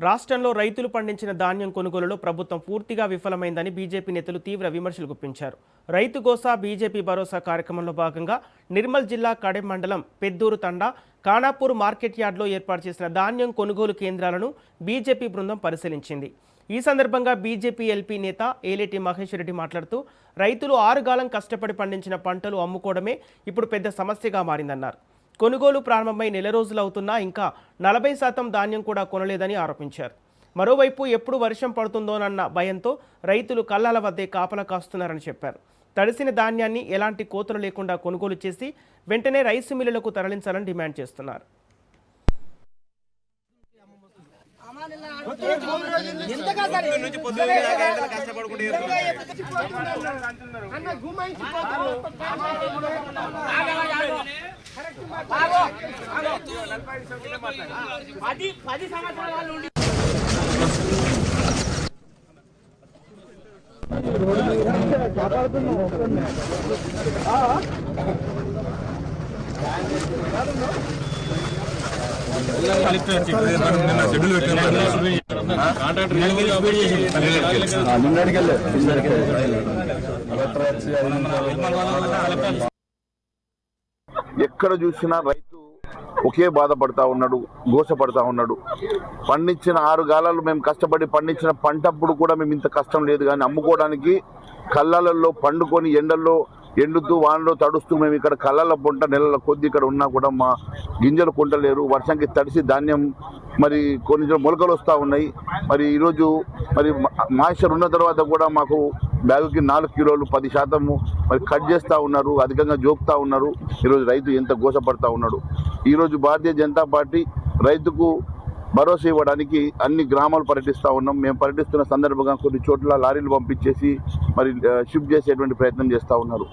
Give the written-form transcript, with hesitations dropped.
రాష్ట్రంలో రైతులు పండించిన ధాన్యం కొనుగోలులో ప్రభుత్వం పూర్తిగా విఫలమైందని బీజేపీ నేతలు తీవ్ర విమర్శలు గుప్పించారు. రైతు గోసా బీజేపీ భరోసా కార్యక్రమంలో భాగంగా నిర్మల్ జిల్లా కడెం మండలం పెద్దూరు తండా ఖానాపూర్ మార్కెట్ యార్డ్లో ఏర్పాటు చేసిన ధాన్యం కొనుగోలు కేంద్రాలను బీజేపీ బృందం పరిశీలించింది. ఈ సందర్భంగా బీజేపీ ఎల్పీ నేత ఏలేటి మహేష్ రెడ్డి మాట్లాడుతూ రైతులు 6 కాలం కష్టపడి పండించిన పంటలు అమ్ముకోవడమే ఇప్పుడు పెద్ద సమస్యగా మారిందన్నారు. కొనుగోలు ప్రారంభమై నెల రోజులవుతున్నా ఇంకా 40% ధాన్యం కూడా కొనలేదని ఆరోపించారు. మరోవైపు ఎప్పుడు వర్షం పడుతుందోనన్న భయంతో రైతులు కళ్ళాల వద్దే కాపలా కాస్తున్నారని చెప్పారు. తడిసిన ధాన్యాన్ని ఎలాంటి కోతలు లేకుండా కొనుగోలు చేసి వెంటనే రైసు మిల్లులకు తరలించాలని డిమాండ్ చేస్తున్నారు. ఎక్కడ చూసినా రైతు ఒకే బాధపడతా ఉన్నాడు, గోసపడతా ఉన్నాడు. పండించిన 6 కాలాలు మేము కష్టపడి పండించిన పంటప్పుడు కూడా మేము ఇంత కష్టం లేదు, కానీ అమ్ముకోవడానికి కళ్ళాలలో పండుకొని ఎండల్లో ఎండుతూ వానలో తడుస్తూ మేము ఇక్కడ కళ్ళాల పొంట నెలల కొద్ది ఇక్కడ ఉన్నా కూడా మా గింజలు కొంటలేరు. వర్షంకి తడిసి ధాన్యం మరి కొన్ని మొలకలు వస్తూ ఉన్నాయి. మరి ఈరోజు మరి మాయిశ్చర్ ఉన్న తర్వాత కూడా మాకు బ్యాగుకి 4 కిలోలు 10% మరి కట్ చేస్తూ ఉన్నారు, అధికంగా జోకుతూ ఉన్నారు. ఈరోజు రైతు ఎంత గోసపడతా ఉన్నాడు. ఈరోజు భారతీయ జనతా పార్టీ రైతుకు భరోసా ఇవ్వడానికి అన్ని గ్రామాలు పర్యటిస్తూ ఉన్నాం. మేము పర్యటిస్తున్న సందర్భంగా కొన్ని చోట్ల లారీలు పంపించేసి మరి షిఫ్ట్ చేసేటువంటి ప్రయత్నం చేస్తూ ఉన్నారు.